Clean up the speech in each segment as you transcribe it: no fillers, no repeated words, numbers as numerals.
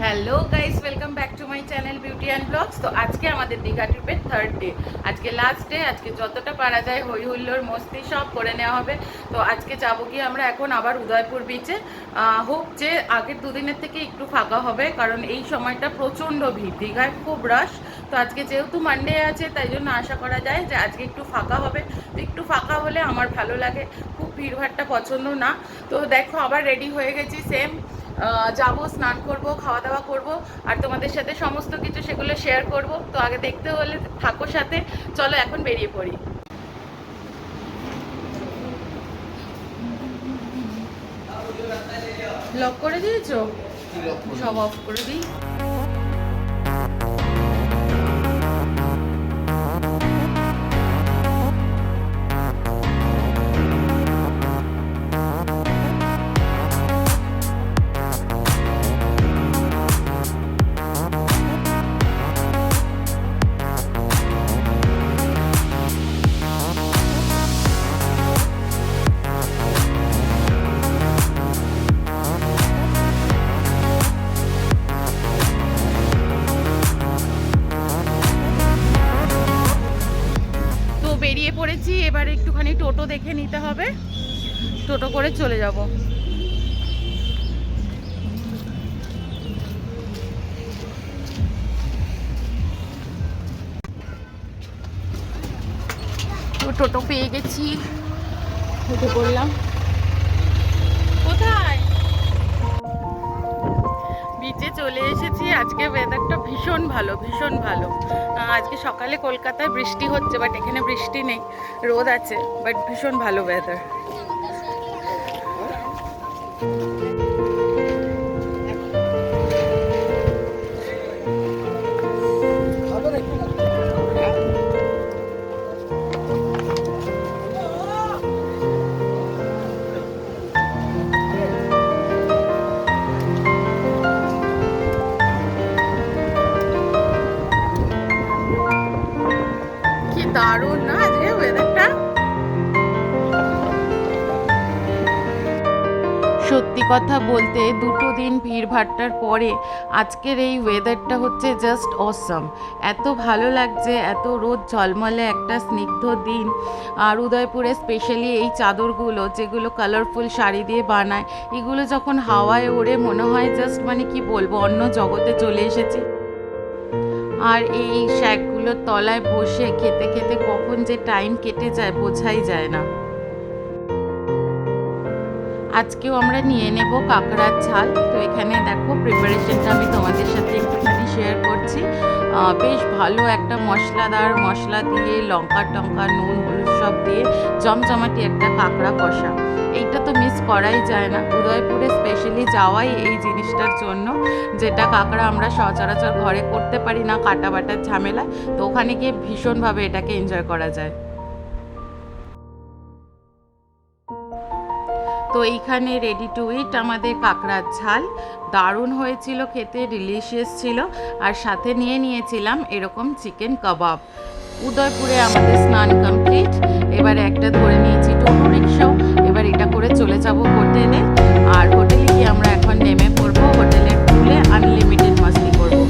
Hello guys, welcome back to my channel beauty and blogs. তো আজকে আমাদের দীঘা ট্রিপের থার্ড ডে, আজকে লাস্ট ডে। আজকে যতটা পারা যায় হই হুল্লোড় মস্তি সব করে নেওয়া হবে। তো আজকে যাবো কি আমরা এখন আবার উদয়পুর বিচে। হোপ যে আগের দুদিনের থেকে একটু ফাঁকা হবে, কারণ এই সময়টা প্রচণ্ড ভিড়, দীঘায় খুব রাশ। তো আজকে যেহেতু মানডে আছে, তাই জন্য আশা করা যায় যে আজকে একটু ফাঁকা হবে। তো একটু ফাঁকা হলে আমার ভালো লাগে, খুব ভিড়ভাড়টা পছন্দ না। তো দেখো আবার রেডি হয়ে গেছি সেম, যাবো, স্নান করব, খাওয়া দাওয়া করব, আর তোমাদের সাথে সমস্ত কিছু সেগুলো শেয়ার করব। তো আগে দেখতে হলে থাকো সাথে, চলো এখন বেরিয়ে পড়ি। লক করে দিয়েছো? সব অফ করে দিই। বেরিয়ে পড়েছি, এবার একটুখানি টোটো দেখে নিতে হবে, টোটো করে চলে যাব। তো টোটো পেয়ে গেছি, উঠে পড়লাম। কোথায়? বিচে চলে এসেছি। আজকে ওয়েদারটা ভীষণ ভালো, ভীষণ ভালো। আজকে সকালে কলকাতায় বৃষ্টি হচ্ছে, বাট এখানে বৃষ্টি নেই, রোদ আছে, বাট ভীষণ ভালো ওয়েদার। কি দারুণ না আজকে ওয়েদারটা! সত্যি কথা বলতে দুটো দিন ভিড়ভাট্টার পরে আজকের এই ওয়েদারটা হচ্ছে জাস্ট অসাম। এত ভালো লাগছে, এত রোদ ঝলমলে একটা স্নিগ্ধ দিন। আর উদয়পুরে স্পেশালি এই চাদরগুলো, যেগুলো কালারফুল শাড়ি দিয়ে বানায়, এগুলো যখন হাওয়ায় ওড়ে মনে হয় জাস্ট মানে কি বলবো, অন্য জগতে চলে এসেছি। আর এই শ্যাকগুলোর তলায় বসে খেতে খেতে কখন যে টাইম কেটে যায় বোঝাই যায় না। আজকেও আমরা নিয়ে নেব কাঁকড়ার ঝাল। তো এখানে দেখো প্রিপারেশনটা আমি তোমাদের সাথে একটুখানি শেয়ার করছি। বেশ ভালো একটা মশলাদার মশলা দিয়ে লঙ্কা টঙ্কা নুন হলুদ সব দিয়ে জমজমাটি একটা কাঁকড়া কষা। এইটা তো মিস করাই যায় না, উদয়পুরে স্পেশালি যাওয়াই এই জিনিসটার জন্য, যেটা কাঁকড়া আমরা সচরাচর ঘরে করতে পারি না কাটা বাটার ঝামেলা। তো ওখানে গিয়ে ভীষণভাবে এটাকে এনজয় করা যায়। তো এইখানে রেডি টু ইট আমাদের কাঁকড়ার ঝাল, দারুণ হয়েছিল খেতে, ডিলিশিয়াস ছিল। আর সাথে নিয়ে নিয়েছিলাম এরকম চিকেন কাবাব। উদয়পুরে আমাদের স্নান কমপ্লিট, এবারে একটা ধরে নিয়েছি টোটো রিক্সাও। এবার এটা করে চলে যাব হোটেলে, আর হোটেলে গিয়ে আমরা এখন নেমে পড়বো হোটেলের পুলে, আনলিমিটেড মাস্তি করবো।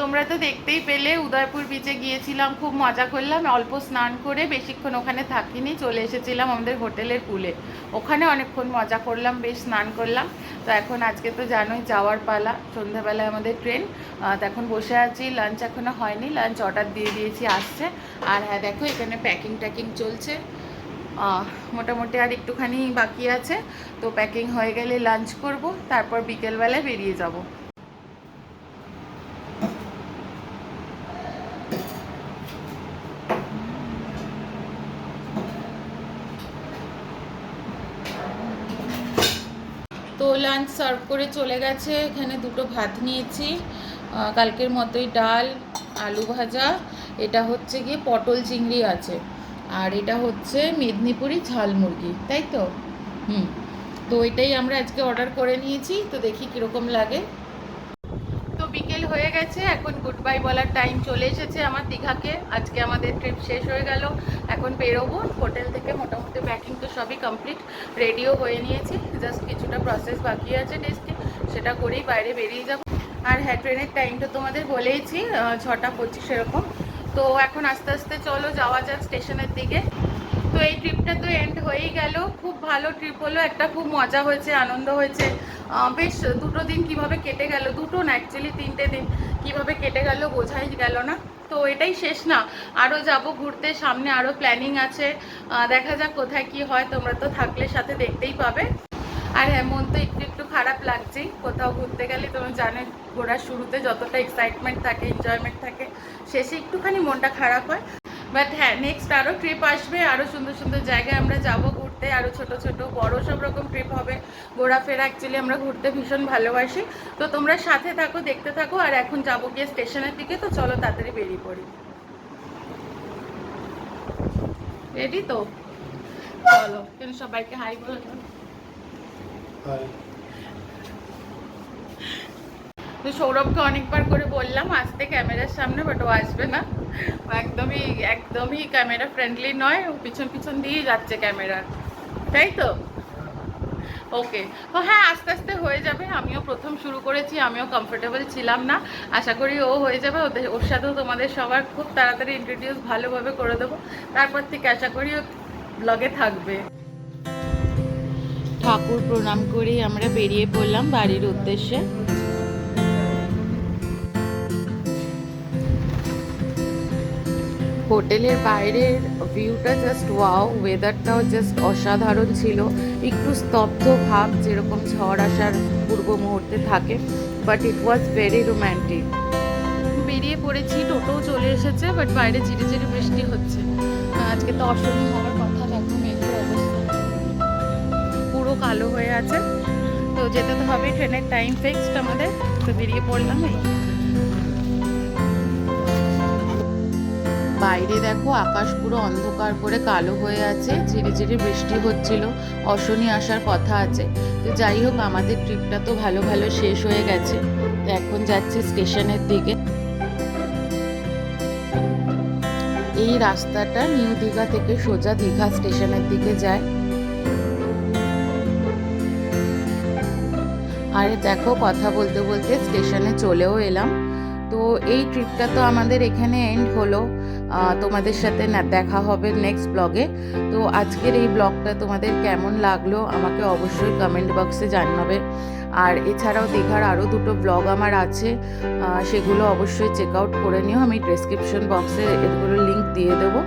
তোমরা তো দেখতেই পেলে উদয়পুর বিচে গিয়েছিলাম, খুব মজা করলাম। অল্প স্নান করে বেশিক্ষণ ওখানে থাকিনি, চলে এসেছিলাম আমাদের হোটেলের পুলে। ওখানে অনেকক্ষণ মজা করলাম, বেশ স্নান করলাম। তো এখন আজকে তো জানোই যাওয়ার পালা, সন্ধ্যাবেলায় আমাদের ট্রেন। তো এখন বসে আছি, লাঞ্চ এখনও হয়নি, লাঞ্চ অর্ডার দিয়ে দিয়েছি, আসছে। আর হ্যাঁ দেখো এখানে প্যাকিং ট্যাকিং চলছে, মোটামুটি আর একটুখানি বাকি আছে। তো প্যাকিং হয়ে গেলে লাঞ্চ করব, তারপর বিকেলবেলায় বেরিয়ে যাব। লাঞ্চ সার্ভ করে চলে গেছে। এখানে দুটো ভাত নিয়েছি, কালকের মতোই ডাল, আলু ভাজা, এটা হচ্ছে গিয়ে পটল চিংড়ি আছে, আর এটা হচ্ছে মেদিনীপুরি ঝাল মুরগি, তাই তো? তো এটাই আমরা আজকে অর্ডার করে নিয়েছি, তো দেখি কীরকম লাগে। তো বিকেল হয়ে গেছে, এখন গুড বাই বলার টাইম চলে এসেছে আমার দীঘাকে। আজকে আমাদের ট্রিপ শেষ হয়ে গেল, এখন বেরোবো হোটেল থেকে। মোটামুটি প্যাকিং তো সবই কমপ্লিট, রেডিও হয়ে নিয়েছি, জাস্ট কিছুটা প্রসেস বাকি আছে ডেস্কে, সেটা করেই বাইরে বেরিয়ে যাব। আর হ্যাঁ, ট্রেনের টাইমটা তোমাদের বলেইছি, 6:25 এরকম। তো এখন আস্তে আস্তে চলো যাওয়া যাক স্টেশনের দিকে। তো এই ট্রিপটা তো এন্ড হয়েই গেল, খুব ভালো ট্রিপ হলো একটা, খুব মজা হয়েছে, আনন্দ হয়েছে। বেশ দুটো দিন কিভাবে কেটে গেল, দুটো না অ্যাকচুয়ালি 3টে দিন কিভাবে কেটে গেল বোঝাই গেল না। তো এটাই শেষ না, আরও যাব ঘুরতে, সামনে আরও প্ল্যানিং আছে, দেখা যাক কোথায় কি হয়, তোমরা তো থাকলে সাথে দেখতেই পাবে। আর হ্যাঁ, মন তো একটু একটু খারাপ লাগছেই, কোথাও ঘুরতে গেলে তুমি জানো ঘোরার শুরুতে যতটা এক্সাইটমেন্ট থাকে, এনজয়মেন্ট থাকে, শেষে একটুখানি মনটা খারাপ হয়। বাট হ্যাঁ, নেক্সট আরও ট্রিপ আসবে, আরও সুন্দর সুন্দর জায়গায় আমরা যাব ঘুরতে, আরও ছোট ছোট বড় সব রকম ট্রিপ হবে, ঘোরাফেরা। অ্যাকচুয়ালি আমরা ঘুরতে ভীষণ ভালোবাসি, তো তোমরা সাথে থাকো, দেখতে থাকো। আর এখন যাবো গিয়ে স্টেশনের দিকে, তো চলো তাড়াতাড়ি বেরিয়ে পড়ি। রেডি তো? চলো, কেন সবাইকে হাই বলে দাও। তো সৌরভকে অনেকবার করে বললাম আসতে ক্যামেরার সামনে, বাট ও আসবে না, একদমই একদমই ক্যামেরা ফ্রেন্ডলি নয়, ও পিছন পিছন দিয়েই যাচ্ছে ক্যামেরা, তাই তো? ওকে, ও হ্যাঁ, আস্তে আস্তে হয়ে যাবে। আমিও প্রথম শুরু করেছি, আমিও কমফোর্টেবল ছিলাম না, আশা করি ও হয়ে যাবে। ওর সাথেও তোমাদের সবার খুব তাড়াতাড়ি ইন্ট্রোডিউস ভালোভাবে করে দেবো, তারপর থেকে আশা করি ও ব্লগে থাকবে। ঠাকুর প্রণাম করেই আমরা বেরিয়ে পড়লাম বাড়ির উদ্দেশ্যে। হোটেলের বাইরের ভিউটা জাস্ট ওয়াও, ওয়েদারটাও জাস্ট অসাধারণ ছিল, একটু স্তব্ধ ভাব, যেরকম ঝড় আসার পূর্ব মুহূর্তে থাকে, but it was very romantic. বেরিয়ে পড়েছি, টোটোও চলে এসেছে, বাট বাইরে ঝিরে ঝিরে বৃষ্টি হচ্ছে। আজকে তো অষ্টমী হওয়ার কথা, দেখো মেঘের অবস্থা পুরো কালো হয়ে আছে। তো যেতে তো হবে, ট্রেনের টাইম ফিক্সড আমাদের, তো বেরিয়ে পড়লাম। এই বাইরে দেখো আকাশ পুরো অন্ধকার করে কালো হয়ে আছে, ঝিরে ঝিরে বৃষ্টি হচ্ছিল, অশনি আসার কথা আছে। তো যাই হোক, আমাদের ট্রিপটা তো ভালো ভালো শেষ হয়ে গেছে, তো এখন যাচ্ছি স্টেশনের দিকে। এই রাস্তাটা নিউ দীঘা থেকে সোজা দীঘা স্টেশনের দিকে যায়। আর দেখো, কথা বলতে বলতে স্টেশনে চলেও এলাম। তো এই ট্রিপটা তো আমাদের এখানে এন্ড হলো, তোমাদের সাথে না দেখা হবে নেক্সট ব্লগে। তো আজকের এই ব্লগটা তোমাদের কেমন লাগলো আমাকে অবশ্যই কমেন্ট বক্সে জানাবে। আর এছাড়াও দীঘার আরও দুটো ব্লগ আমার আছে, সেগুলো অবশ্যই চেক আউট করে নিও, আমি ডেসক্রিপশন বক্সে এগুলো লিঙ্ক দিয়ে দেবো।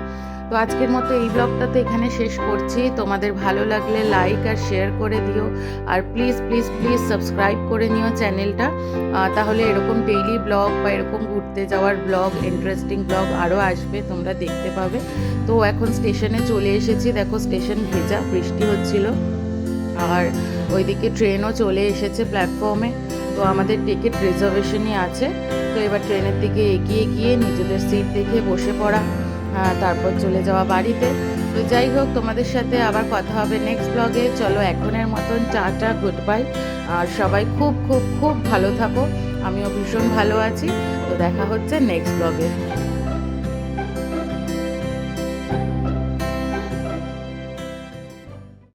তো আজকের মতো এই ব্লগটা তো এখানে শেষ করছি। তোমাদের ভালো লাগলে লাইক আর শেয়ার করে দিও, আর প্লিজ প্লিজ প্লিজ সাবস্ক্রাইব করে নিও চ্যানেলটা, তাহলে এরকম ডেইলি ব্লগ বা এরকম ঘুরতে যাওয়ার ব্লগ, ইন্টারেস্টিং ব্লগ আরও আসবে, তোমরা দেখতে পাবে। তো এখন স্টেশনে চলে এসেছি, দেখো স্টেশন ভেজা, বৃষ্টি হচ্ছিল, আর ওইদিকে ট্রেনও চলে এসেছে প্ল্যাটফর্মে। তো আমাদের টিকিট রিজার্ভেশনই আছে, তো এবার ট্রেনের দিকে এগিয়ে গিয়ে নিজেদের সিট দেখে বসে পড়া, তারপর চলে যাওয়া বাড়িতে। তো যাই হোক, তোমাদের সাথে আবার কথা হবে নেক্সট ব্লগে। চলো এখনের মতন টাটা, গুড বাই। আর সবাই খুব খুব খুব ভালো থাকো, আমিও ভীষণ ভালো আছি। তো দেখা হচ্ছে নেক্সট ব্লগে।